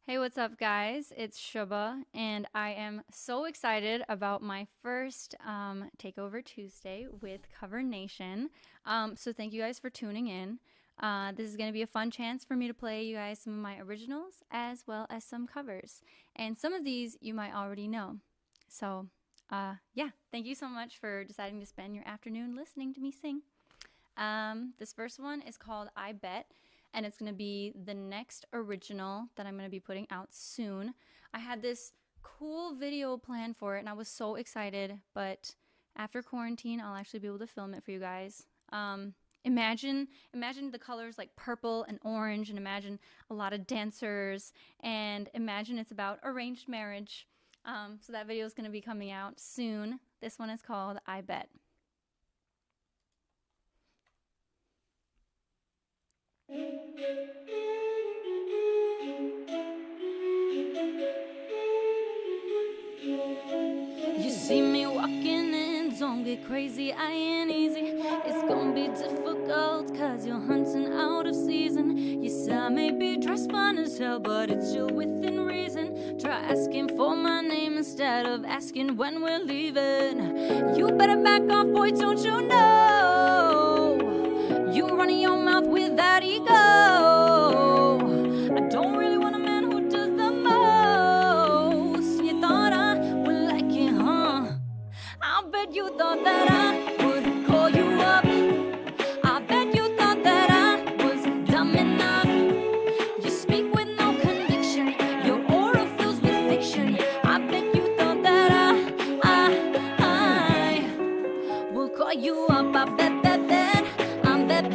Hey, what's up, guys? It's Shuba, and I am so excited about my first Takeover Tuesday with Cover Nation. So, thank you guys for tuning in. This is going to be a fun chance for me to play you guys some of my originals as well as some covers. And some of these you might already know. So, yeah, thank you so much for deciding to spend your afternoon listening to me sing. This first one is called I Bet, and it's going to be the next original that I'm going to be putting out soon. I had this cool video planned for it, and I was so excited, but after quarantine, I'll actually be able to film it for you guys. Imagine the colors like purple and orange, and imagine a lot of dancers, and imagine it's about arranged marriage. So that video is going to be coming out soon. This one is called I Bet. You see me walking in, don't get crazy, I ain't easy. It's gonna be difficult, cause you're hunting out of season. Yes, I may be dressed fine as hell, but it's still within reason. Try asking for my name instead of asking when we're leaving. You better back off, boy, don't you know? You running your mouth with that ego. I don't really want a man who does the most. You thought I would like it, huh? I bet you thought that I would call you up. I bet you thought that I was dumb enough. You speak with no conviction, your aura fills with fiction. I bet you thought that I will call you up. I bet, I'm bet, I'm bet,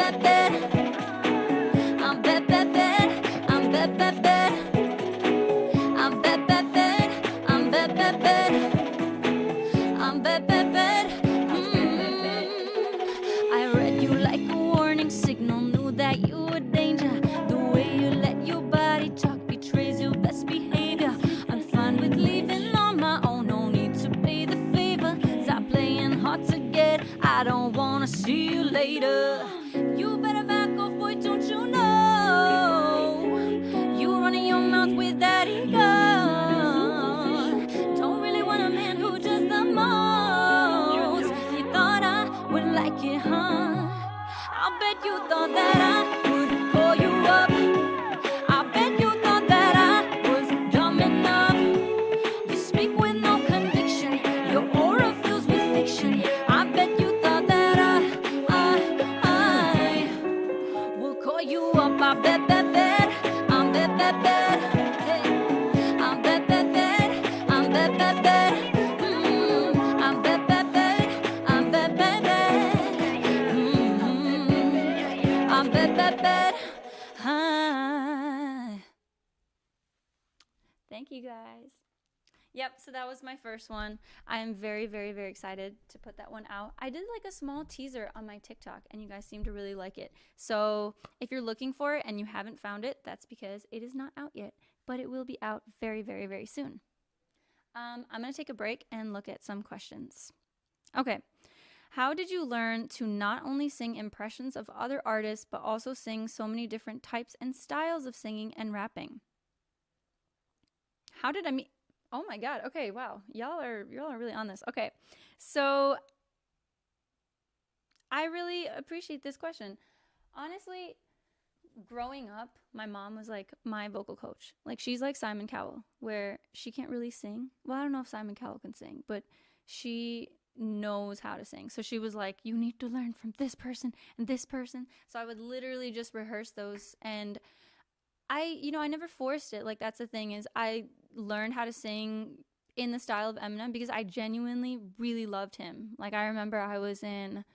I'm bet, I'm bet, I'm bet, I'm bet, I read you like a warning signal, knew that you were danger. The way you let your body talk betrays your best behavior. I'm fine with leaving on my own, no need to pay the favor. Stop playing hard to get, I don't wanna see you later. You better back off, boy, don't you know? You running your mouth with that ego. Don't really want a man who does the most. You thought I would like it, huh? I bet you thought that I would call you up. I bet you thought that I was dumb enough. You speak with no conviction, your aura fills with fiction. I bet you thought that I will call you up. I bet, I'm bet, hey. I'm bet, I'm bet, I'm bet, I'm bet, I'm bet, hi. Thank you guys. Yep, so that was my first one. I am very, very, very excited to put that one out. I did like a small teaser on my TikTok, and you guys seem to really like it. So if you're looking for it and you haven't found it, that's because it is not out yet, but it will be out very, very, very soon. I'm going to take a break and look at some questions. Okay. How did you learn to not only sing impressions of other artists, but also sing so many different types and styles of singing and rapping? How did I meet? Oh my God. Okay. Wow. Y'all are really on this. Okay. So I really appreciate this question. Honestly, growing up, my mom was like my vocal coach. Like she's like Simon Cowell, where she can't really sing. Well, I don't know if Simon Cowell can sing, but she knows how to sing. So she was like, you need to learn from this person and this person. So I would literally just rehearse those, and I never forced it. Like that's the thing, is I learned how to sing in the style of Eminem because I genuinely really loved him. Like I remember I was in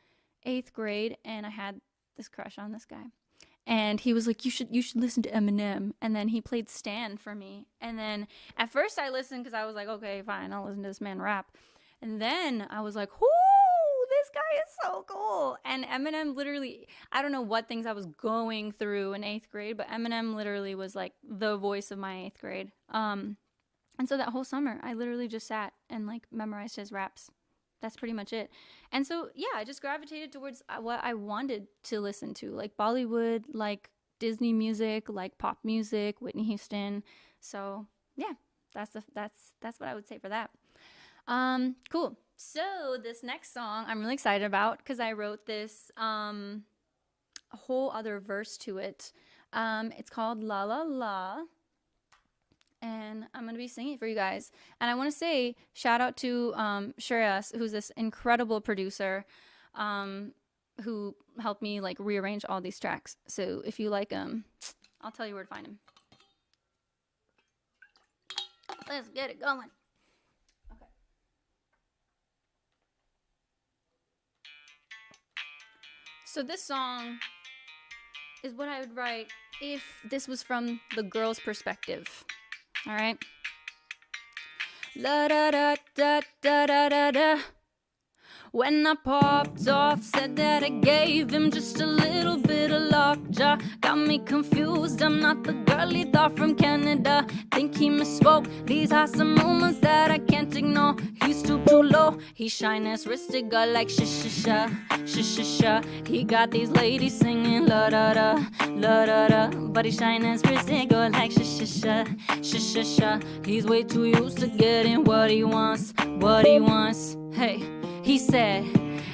8th grade and I had this crush on this guy. And he was like, you should listen to Eminem. And then he played Stan for me. And then at first I listened because I was like, okay, fine, I'll listen to this man rap. And then I was like, whoo, this guy is so cool. And Eminem literally, I don't know what things I was going through in 8th grade, but Eminem literally was like the voice of my 8th grade. And so that whole summer, I literally just sat and like memorized his raps. That's pretty much it. And so, yeah, I just gravitated towards what I wanted to listen to, like Bollywood, like Disney music, like pop music, Whitney Houston. So yeah, that's what I would say for that. Cool. So this next song I'm really excited about because I wrote this whole other verse to it. It's called La La La, and I'm gonna be singing it for you guys. And I want to say shout out to Shreyas, who's this incredible producer, who helped me like rearrange all these tracks. So if you like him, I'll tell you where to find him. Let's get it going. Okay. So this song is what I would write if this was from the girl's perspective. All right. La da da da da da da da. When I popped off, said that I gave him just a little bit of lockjaw. Got me confused, I'm not the girl he thought from Canada. Think he misspoke, these are some moments that I can't ignore. He's too low, he shine his wristed girl like sha. He got these ladies singing la da da. But he shine his wristed girl like sha. He's way too used to getting what he wants. Hey. He said,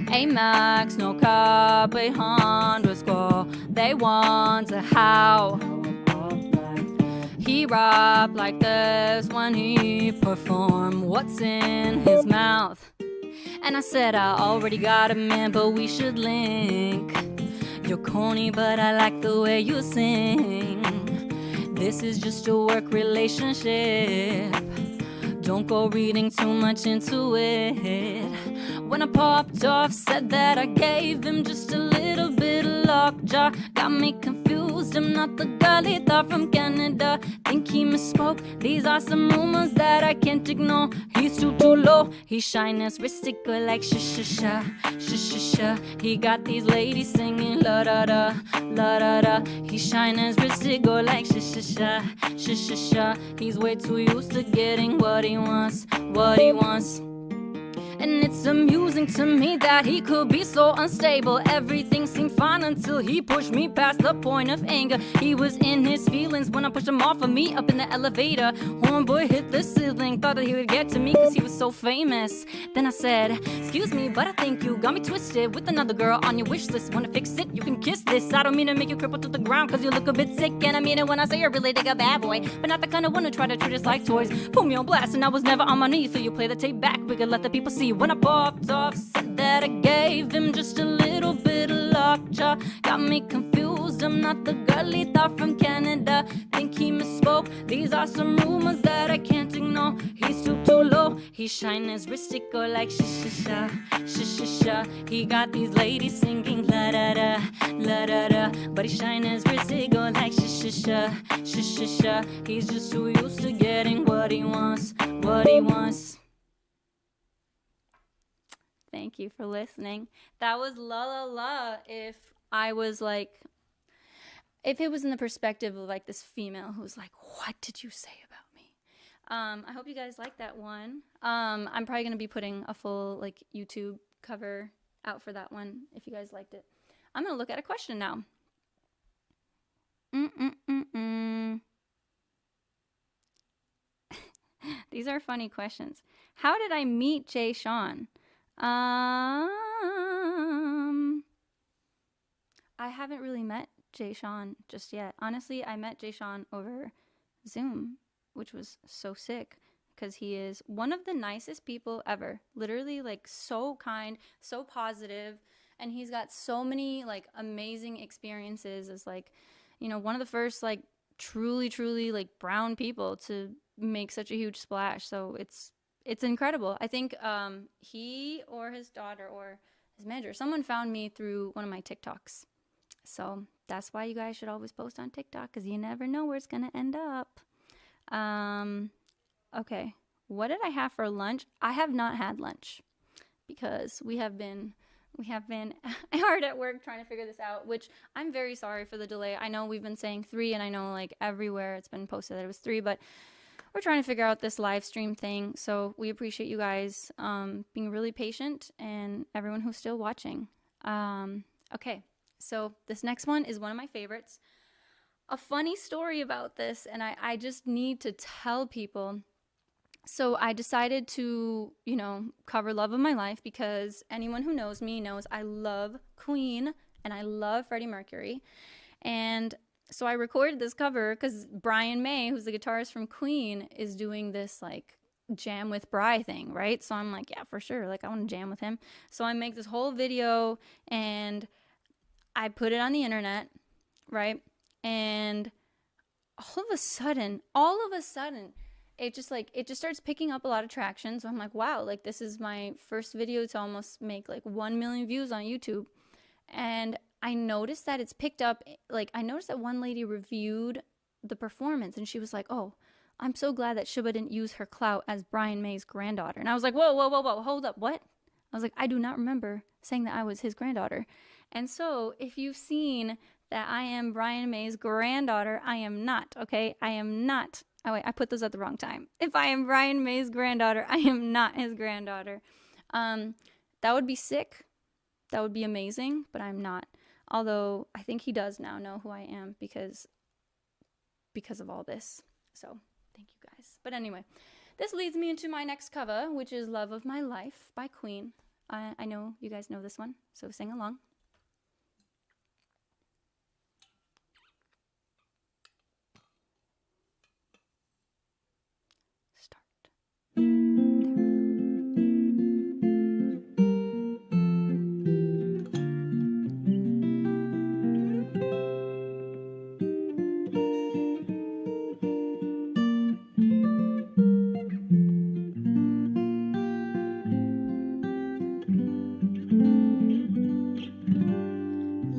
Amex, no copy, Honda score. They want a how. He rap like this when he perform. What's in his mouth? And I said, I already got a man, but we should link. You're corny, but I like the way you sing. This is just a work relationship. Don't go reading too much into it. When I popped off, said that I gave him just a little bit of lockjaw. Got me confused, I'm not the girl he thought from Canada. Think he misspoke, these are some rumors that I can't ignore. He's too low, he shine his wristed girl like sha. He got these ladies singing la da da. He shine his wristed girl like sha. He's way too used to getting what he wants. And it's amusing to me that he could be so unstable. Everything seemed fine until he pushed me past the point of anger. He was in his feelings when I pushed him off of me up in the elevator. Homeboy hit the ceiling, thought that he would get to me cause he was so famous. Then I said, excuse me, but I think you got me twisted with another girl on your wish list. Wanna fix it? You can kiss this. I don't mean to make you cripple to the ground cause you look a bit sick. And I mean it when I say you're really dig a bad boy, but not the kind of one who try to treat us like toys. Put me on blast and I was never on my knees, so you play the tape back, we could let the people see. When I popped off, said that I gave him just a little bit of lockjaw. Got me confused, I'm not the girl he thought from Canada. Think he misspoke, these are some rumors that I can't ignore. He's too low, he shine his wristed girl like sha. He got these ladies singing la da da. But he shine his wristed girl like sha. He's just too used to getting what he wants. Thank you for listening. That was La La La. If it was in the perspective of like this female who's like, what did you say about me? I hope you guys like that one. I'm probably going to be putting a full like YouTube cover out for that one if you guys liked it. I'm going to look at a question now. These are funny questions. How did I meet Jay Sean? I haven't really met Jay Sean just yet. Honestly, I met Jay Sean over Zoom, which was so sick because he is one of the nicest people ever. Literally, like, so kind, so positive, and he's got so many like amazing experiences as like, you know, one of the first like truly like brown people to make such a huge splash. So it's incredible. I think he or his daughter or his manager, someone found me through one of my TikToks. So that's why you guys should always post on TikTok because you never know where it's going to end up. Okay. What did I have for lunch? I have not had lunch because we have been hard at work trying to figure this out, which I'm very sorry for the delay. I know we've been saying 3 and I know like everywhere it's been posted that it was 3, but we're trying to figure out this live stream thing. So we appreciate you guys being really patient and everyone who's still watching. Okay, so this next one is one of my favorites. a funny story about this, and I just need to tell people. So I decided to, cover Love of My Life because anyone who knows me knows I love Queen and I love Freddie Mercury. And so I recorded this cover because Brian May, who's the guitarist from Queen, is doing this like jam with Bri thing, right? So I'm like, yeah, for sure. Like, I want to jam with him. So I make this whole video and I put it on the internet, right? And all of a sudden, it just starts picking up a lot of traction. So I'm like, wow, like this is my first video to almost make like 1 million views on YouTube. And I noticed that it's picked up, like I noticed that one lady reviewed the performance and she was like, oh, I'm so glad that Shuba didn't use her clout as Brian May's granddaughter. And I was like, whoa, hold up, what? I was like, I do not remember saying that I was his granddaughter. And so if you've seen that I am Brian May's granddaughter, I am not, okay? I am not. Oh, wait, I put those at the wrong time. If I am Brian May's granddaughter, I am not his granddaughter. That would be sick. That would be amazing, but I'm not. Although I think he does now know who I am because of all this. So thank you guys. But anyway, this leads me into my next cover, which is Love of My Life by Queen. I know you guys know this one, so sing along.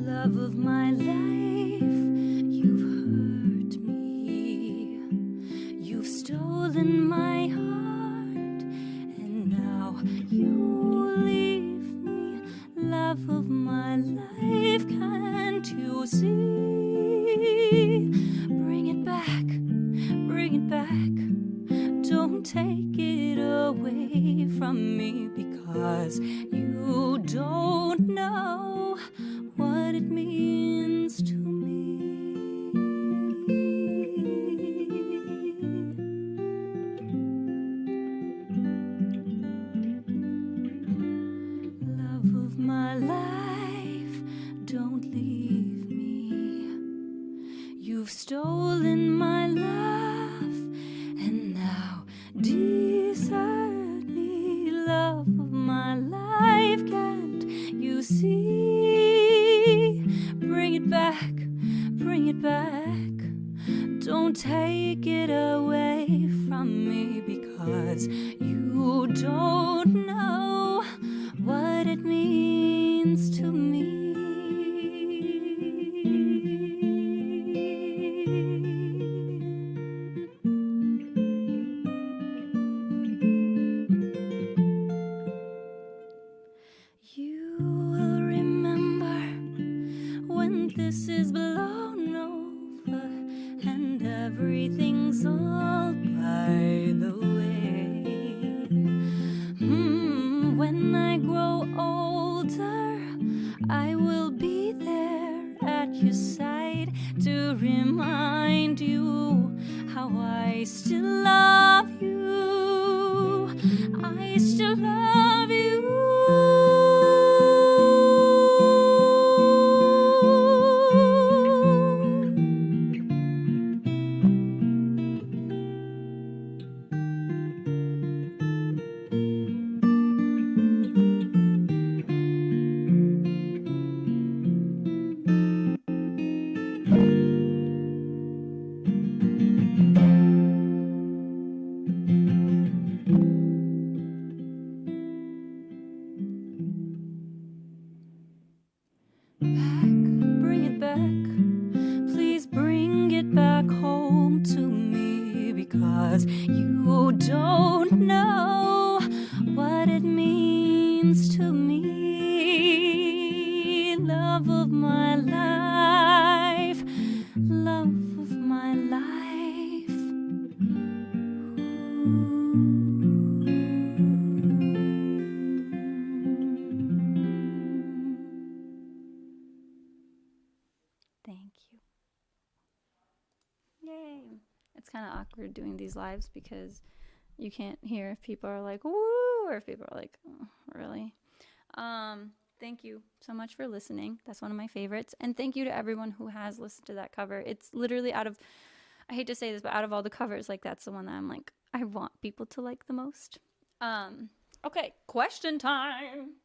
Love of my life, you've hurt me. You've stolen my heart, and now you leave me. Love of my life, can't you see? Bring it back, bring it back. Don't take it away from me because you don't know what it means to me. Love of my life, don't leave me. You've stolen my love and now desert me. Love of my life, can't you see? Bring it back, bring it back. Don't take it away from me because you don't know what it means to me. You will remember when this is blown over and everything's all by the way. When I grow older, I will be there at your side to remind you how I still love you. I still love you. Because you don't know what it means to me. Love of my life, love of my life. Thank you. awkward doing these lives because you can't hear if people are like, woo, or if people are like, oh, really? Thank you so much for listening. That's one of my favorites. And thank you to everyone who has listened to that cover. It's literally I hate to say this, but out of all the covers, like that's the one that I'm like, I want people to like the most. Okay, question time.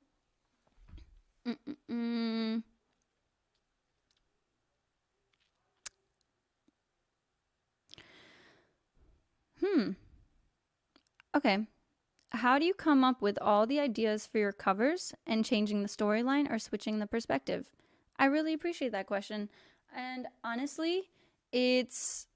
Okay. How do you come up with all the ideas for your covers and changing the storyline or switching the perspective? I really appreciate that question. And honestly, this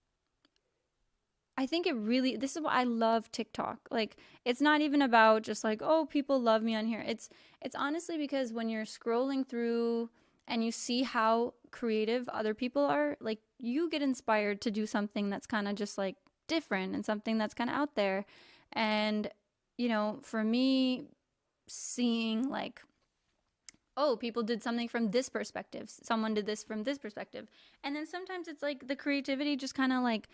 is why I love TikTok. Like, it's not even about just like, oh, people love me on here. It's honestly because when you're scrolling through and you see how creative other people are, like, you get inspired to do something that's kind of just like different and something that's kind of out there. And, you know, for me, seeing like, oh, people did something from this perspective. Someone did this from this perspective. And then sometimes it's like the creativity just kind of like,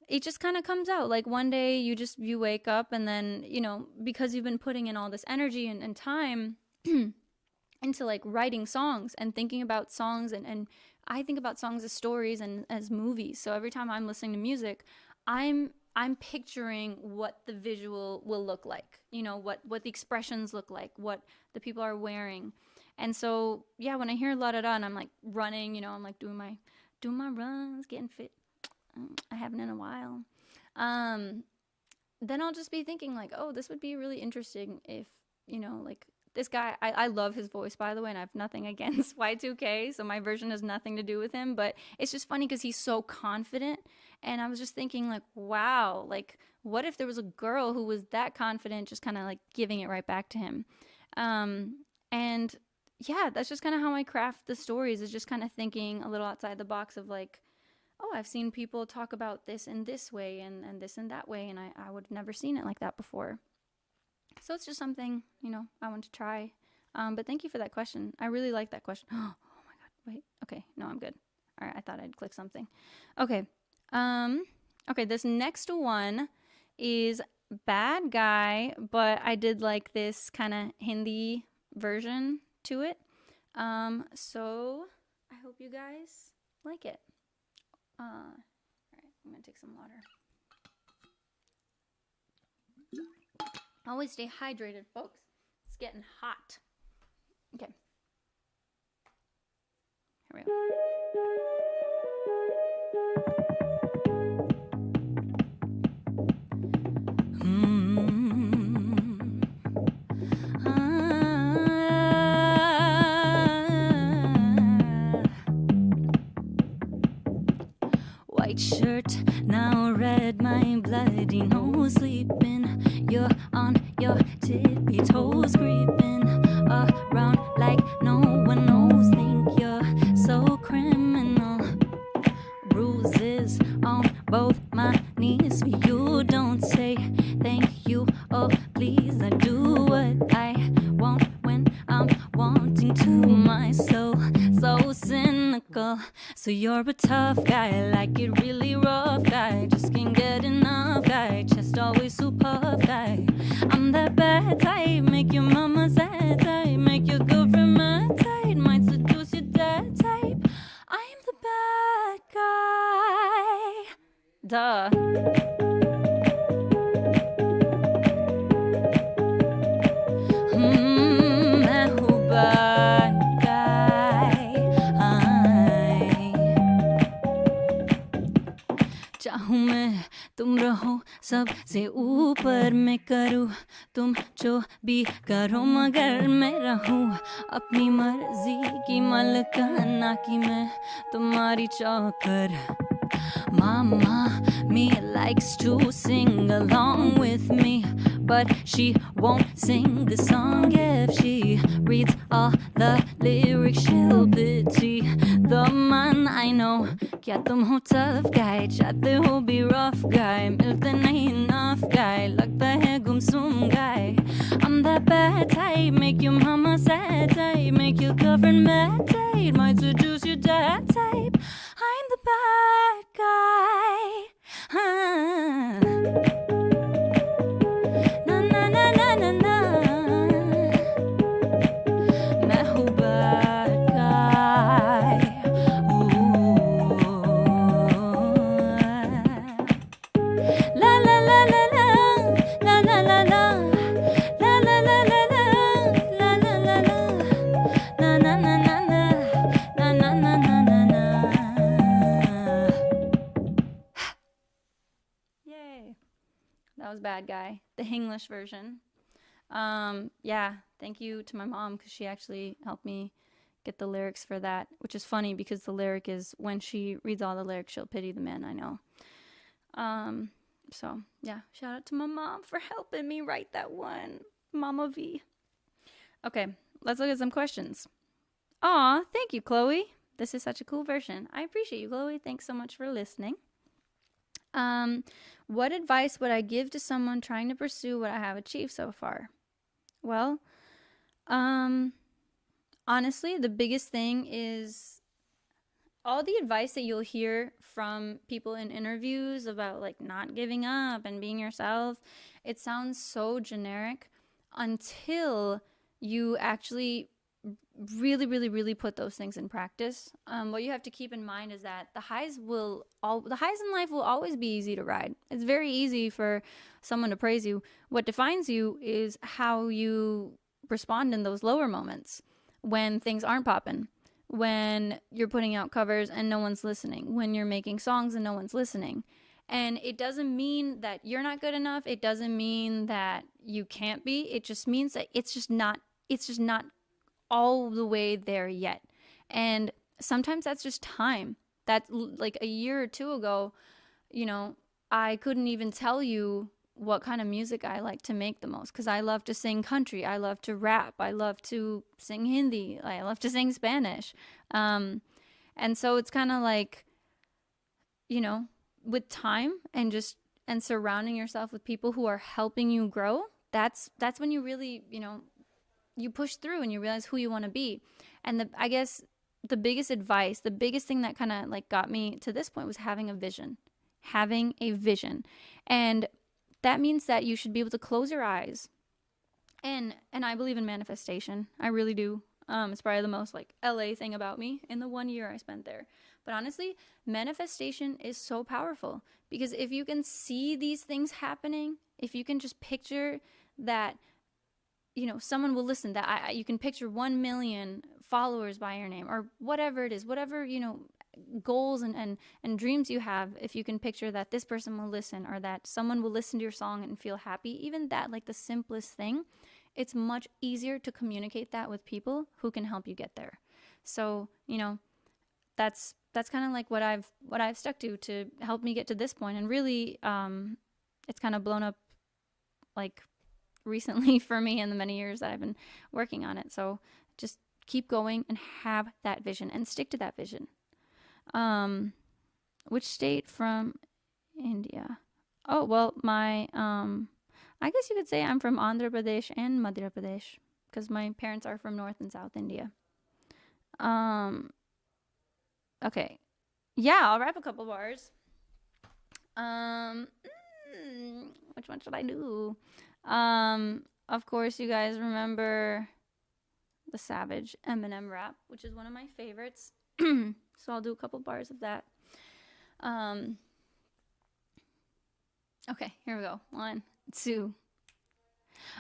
it just kind of comes out. Like one day you wake up and then, you know, because you've been putting in all this energy and time into like writing songs and thinking about songs. And I think about songs as stories and as movies. So every time I'm listening to music, I'm picturing what the visual will look like, you know, what the expressions look like, what the people are wearing. And so, yeah, when I hear La Da Da and I'm like running, you know, I'm like doing my runs, getting fit. I haven't in a while. Then I'll just be thinking like, oh, this would be really interesting if, you know, like this guy, I love his voice, by the way, and I have nothing against Y2K, so my version has nothing to do with him, but it's just funny because he's so confident. And I was just thinking like, wow, like what if there was a girl who was that confident, just kind of like giving it right back to him. And yeah, that's just kind of how I craft the stories, is just kind of thinking a little outside the box of like, oh, I've seen people talk about this in this way and this and that way, and I would have never seen it like that before. So it's just something, you know, I want to try. But thank you for that question. I really like that question. Oh my God. Wait. Okay. No, I'm good. All right. I thought I'd click something. Okay. Okay. This next one is Bad Guy, but I did like this kind of Hindi version to it. So I hope you guys like it. All right. I'm going to take some water. Always stay hydrated, folks. It's getting hot. Okay. Here we go. White shirt, now red, my bloody nose sleeping. You're on your tippy toes, creeping around like no one knows. Think you're so criminal. Bruises on both my knees for you. Don't say thank you, oh please. I do what I want when I'm wanting to. My soul so cynical. So you're a tough guy, like it really rough guy. Just can't get enough guy. Chest always super guy. I'm that bad type, make your mama sad type, make your girlfriend mad type, might seduce your dad type. I'm the bad guy. Duh. मैं हूँ bad guy. चाहूँ मैं तुम रहो सबसे ऊपर, मैं करूँ तुम जो भी करो, मगर मैं रहूँ अपनी मर्जी की मलकाना की, मैं तुम्हारी चौकर. Mama, me likes to sing along with me, but she won't sing the song. If she reads all the lyrics, she'll pity the man. I know, क्या तुम हो tough guy, चाहते हो भी rough guy, मिलते नहीं enough guy, लगता है गुमसुम guy. I'm that bad type, make your mama sad type, make your girlfriend mad type, might seduce your dad type. I'm the bad guy. bad guy, the English version. Yeah, thank you to my mom because she actually helped me get the lyrics for that, which is funny because the lyric is, when she reads all the lyrics, she'll pity the man I know. So yeah, shout out to my mom for helping me write that one. Mama V. Okay, let's look at some questions. Aw, thank you, Chloe. This is such a cool version. I appreciate you, Chloe. Thanks so much for listening. What advice would I give to someone trying to pursue what I have achieved so far? Well, honestly, the biggest thing is all the advice that you'll hear from people in interviews about like not giving up and being yourself. It sounds so generic until you actually really, really, really put those things in practice. What you have to keep in mind is that the highs in life will always be easy to ride. It's very easy for someone to praise you. What defines you is how you respond in those lower moments when things aren't popping, when you're putting out covers and no one's listening, when you're making songs and no one's listening. And it doesn't mean that you're not good enough. It doesn't mean that you can't be. It just means that it's just not all the way there yet. And sometimes that's just time. That's like a year or two ago, I couldn't even tell you what kind of music I like to make the most, because I love to sing country, I love to rap, I love to sing Hindi, I love to sing Spanish. And so it's kind of like, with time and surrounding yourself with people who are helping you grow, that's when you really, you push through and you realize who you want to be. And I guess the biggest advice, the biggest thing that kind of like got me to this point was having a vision. And that means that you should be able to close your eyes. And I believe in manifestation. I really do. It's probably the most like LA thing about me in the 1 year I spent there. But honestly, manifestation is so powerful, because if you can see these things happening, if you can just picture that, someone will listen, that you can picture 1 million followers by your name, or whatever it is, whatever, goals and dreams you have, if you can picture that this person will listen, or that someone will listen to your song and feel happy, even that, like the simplest thing, it's much easier to communicate that with people who can help you get there. So, that's kind of like what I've stuck to help me get to this point. And really, it's kind of blown up like recently for me in the many years that I've been working on it. So just keep going and have that vision and stick to that vision. Which state from India? Oh, well, my, I guess you could say I'm from Andhra Pradesh and Madhya Pradesh, because my parents are from North and South India. Okay. Yeah, I'll rap a couple bars. Which one should I do? Of course, you guys remember the Savage Eminem rap, which is one of my favorites. So I'll do a couple bars of that. Okay, here we go. 1, 2.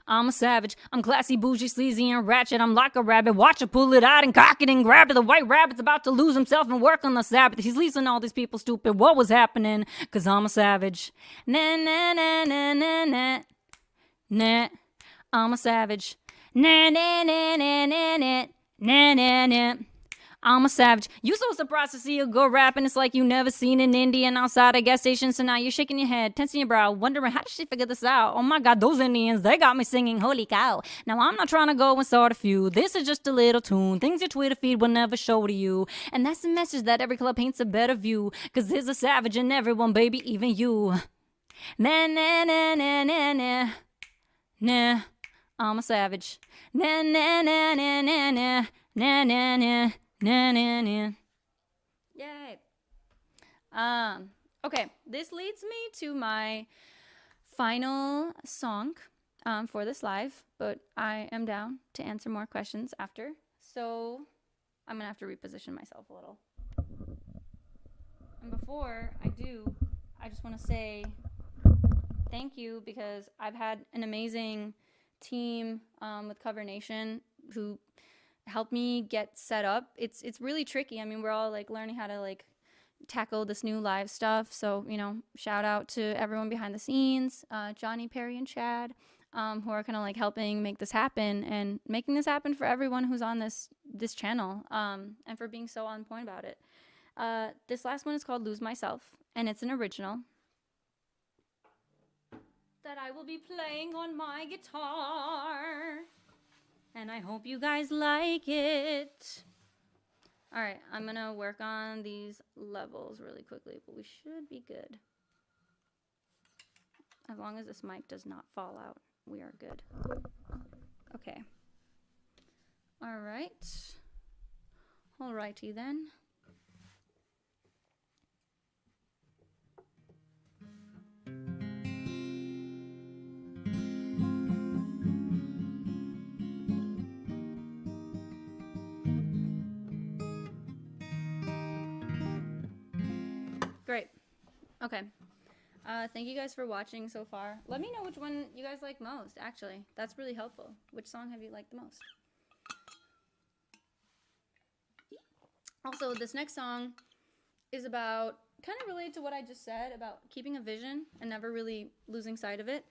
I'm a savage, I'm classy, bougie, sleazy, and ratchet. I'm like a rabbit, watch her pull it out and cock it and grab it. The white rabbit's about to lose himself and work on the Sabbath. He's leasing all these people stupid. What was happening? Cause I'm a savage. Nah, nah, nah, nah, nah, nah. Nah, I'm a savage. Nah, nah, nah, nah, nah, nah. Nah, nah, nah. I'm a savage. You so surprised to see a girl rapping. It's like you never seen an Indian outside a gas station. So now you're shaking your head, tensing your brow, wondering how did she figure this out? Oh my God, those Indians, they got me singing holy cow. Now I'm not trying to go and start a feud. This is just a little tune. Things your Twitter feed will never show to you. And that's the message that every club paints a better view. Cause there's a savage in everyone, baby, even you. Nah, nah, nah, nah, nah, nah. Nah, I'm a savage. Nah, nah, nah, nah, nah, nah. Nah, nah, nah. Nah, nah, nah. Yay. Okay, this leads me to my final song for this live, but I am down to answer more questions after. So I'm gonna have to reposition myself a little. And before I do, I just want to say thank you, because I've had an amazing team with Cover Nation who help me get set up. It's really tricky. I mean, we're all like learning how to like tackle this new live stuff. So, you know, shout out to everyone behind the scenes, Johnny, Perry, and Chad, who are kind of like helping make this happen and making this happen for everyone who's on this channel, and for being so on point about it. This last one is called Lose Myself, and it's an original that I will be playing on my guitar, and I hope you guys like it. All right, I'm gonna work on these levels really quickly, but we should be good. As long as this mic does not fall out, we are good. Okay. All right. All righty then. Great. Okay. Thank you guys for watching so far. Let me know which one you guys like most, actually. That's really helpful. Which song have you liked the most? Also, this next song is about, kind of related to what I just said, about keeping a vision and never really losing sight of it.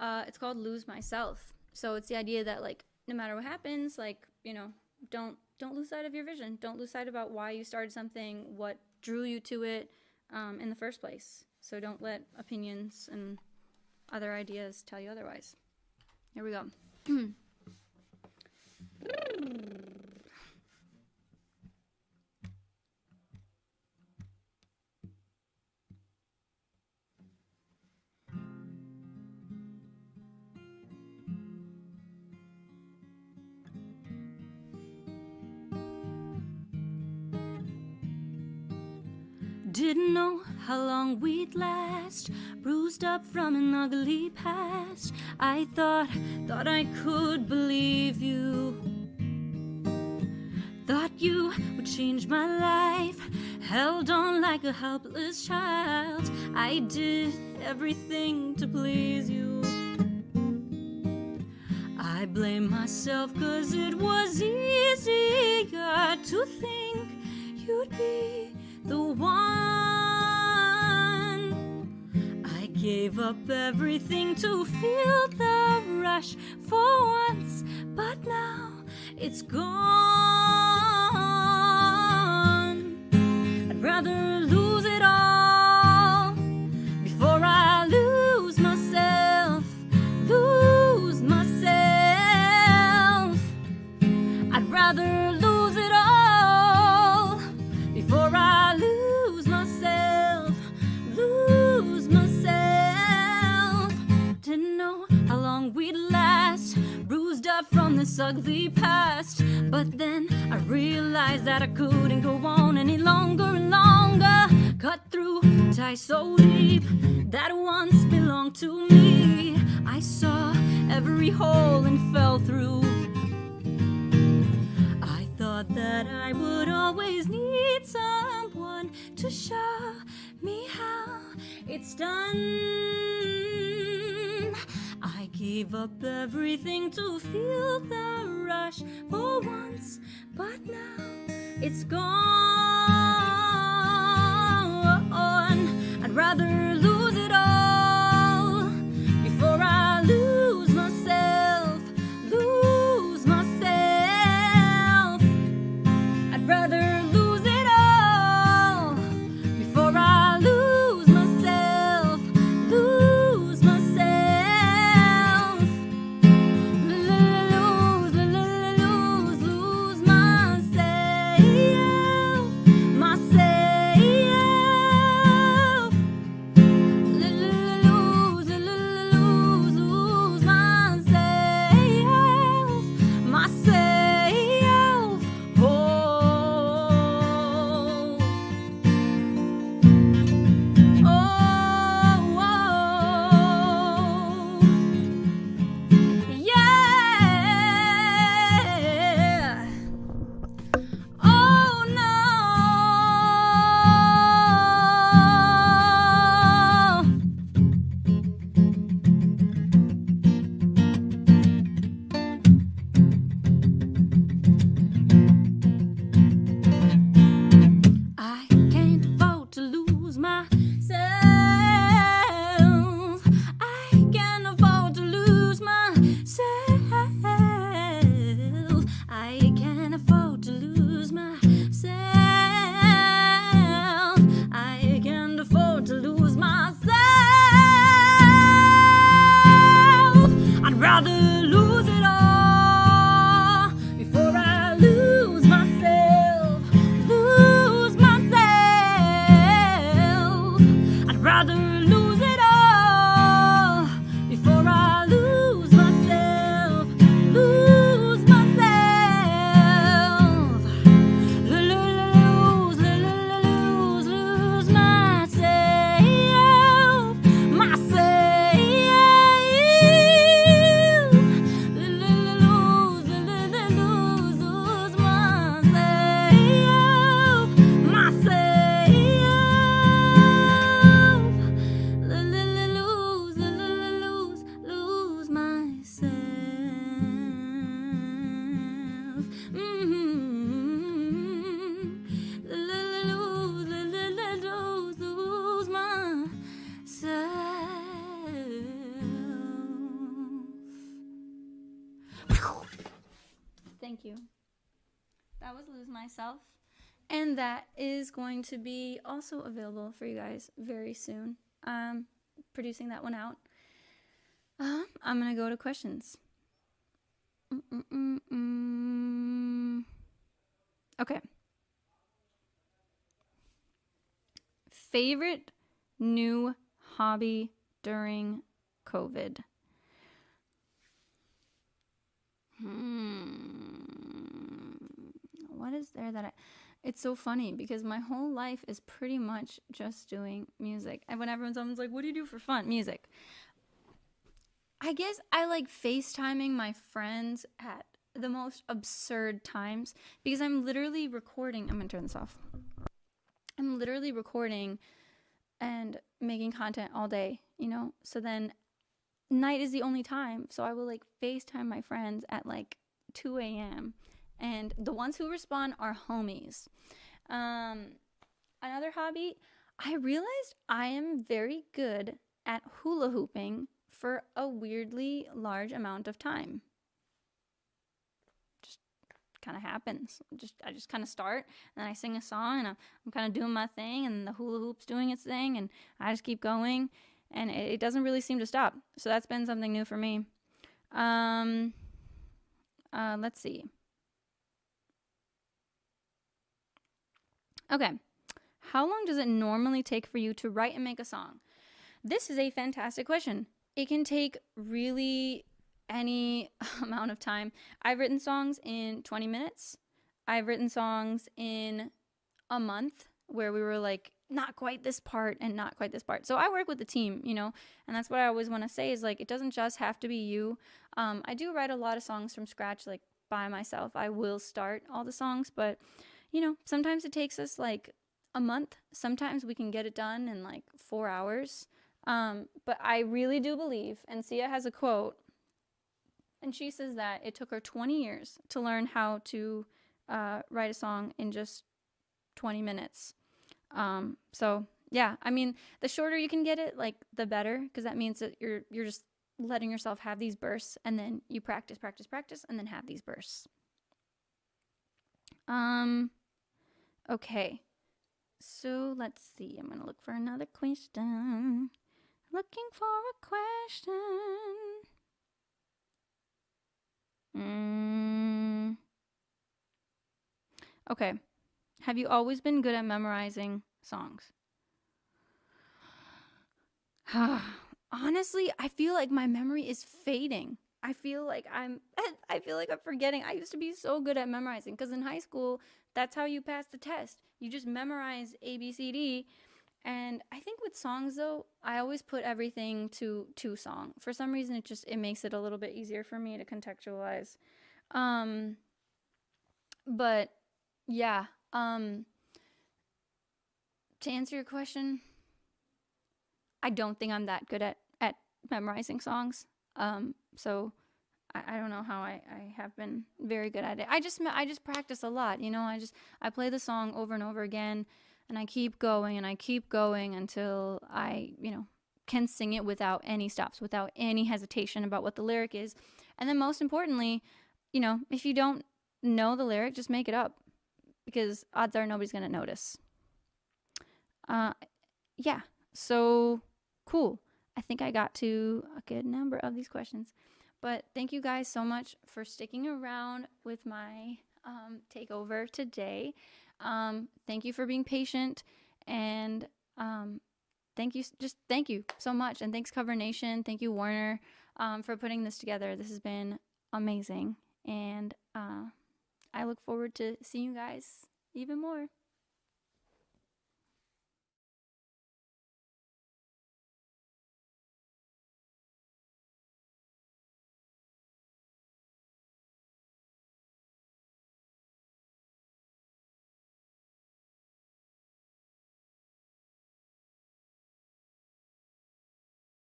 It's called Lose Myself. So it's the idea that, like, no matter what happens, like, you know, don't lose sight of your vision. Don't lose sight about why you started something, what drew you to it, in the first place. So don't let opinions and other ideas tell you otherwise. Here we go. Didn't know how long we'd last, bruised up from an ugly past. I thought I could believe you. Thought you would change my life, held on like a helpless child. I did everything to please you. I blame myself 'cause it was easier to think you'd be the one. I gave up everything to feel the rush for once, but now it's gone. I'd rather lose it all before I lose myself, lose myself. I'd rather lose it all before I lose myself, lose myself. Didn't know how long we'd last, bruised up from this ugly past. But then I realized that I couldn't go on any longer and longer. Cut through ties so deep that once belonged to me. I saw every hole and fell through. I thought that I would always need someone to show me how it's done. I gave up everything to feel the rush for once, but now it's gone. I'd rather lose it all before I lose myself, lose myself. I'd rather lose it all before I lose myself, lose myself. Lose myself. Thank you. That was Lose Myself. And that is going to be also available for you guys very soon. Producing that one out. I'm going to go to questions. Okay. Favorite new hobby during COVID? What is there that it's so funny because my whole life is pretty much just doing music. And whenever someone's like, what do you do for fun? Music. I guess I like FaceTiming my friends at the most absurd times because I'm literally recording. I'm going to turn this off. I'm literally recording and making content all day, you know? So then night is the only time. So I will like FaceTime my friends at like 2 a.m. And the ones who respond are homies. Another hobby, I realized I am very good at hula hooping for a weirdly large amount of time. Just kind of happens. I just kind of start, and then I sing a song, and I'm kind of doing my thing, and the hula hoop's doing its thing, and I just keep going, and it doesn't really seem to stop. So that's been something new for me. Let's see. Okay. How long does it normally take for you to write and make a song? This is a fantastic question. It can take really any amount of time. I've written songs in 20 minutes. I've written songs in a month where we were like, not quite this part and not quite this part. So I work with the team, you know, and that's what I always want to say is like, it doesn't just have to be you. I do write a lot of songs from scratch, like by myself. I will start all the songs, but you know, sometimes it takes us like a month. Sometimes we can get it done in like 4 hours. But I really do believe, and Sia has a quote, and she says that it took her 20 years to learn how to write a song in just 20 minutes. So yeah, I mean, the shorter you can get it, like the better, because that means that you're just letting yourself have these bursts, and then you practice, and then have these bursts. Okay. So let's see. I'm gonna look for another question. Looking for a question. Okay. Have you always been good at memorizing songs? Honestly, I feel like my memory is fading. I feel like I'm forgetting. I used to be so good at memorizing because in high school, that's how you pass the test. You just memorize A, B, C, D. And I think with songs though, I always put everything to song. For some reason, it makes it a little bit easier for me to contextualize. But yeah, to answer your question, I don't think I'm that good at memorizing songs. So I don't know how I have been very good at it. I just practice a lot, you know. I play the song over and over again, and I keep going until I, you know, can sing it without any stops, without any hesitation about what the lyric is. And then most importantly, you know, if you don't know the lyric, just make it up, because odds are nobody's gonna notice. Yeah. So cool. I think I got to a good number of these questions. But thank you guys so much for sticking around with my takeover today. Thank you for being patient, and thank you so much. And thanks, Cover Nation. Thank you, Warner, for putting this together. This has been amazing, and I look forward to seeing you guys even more.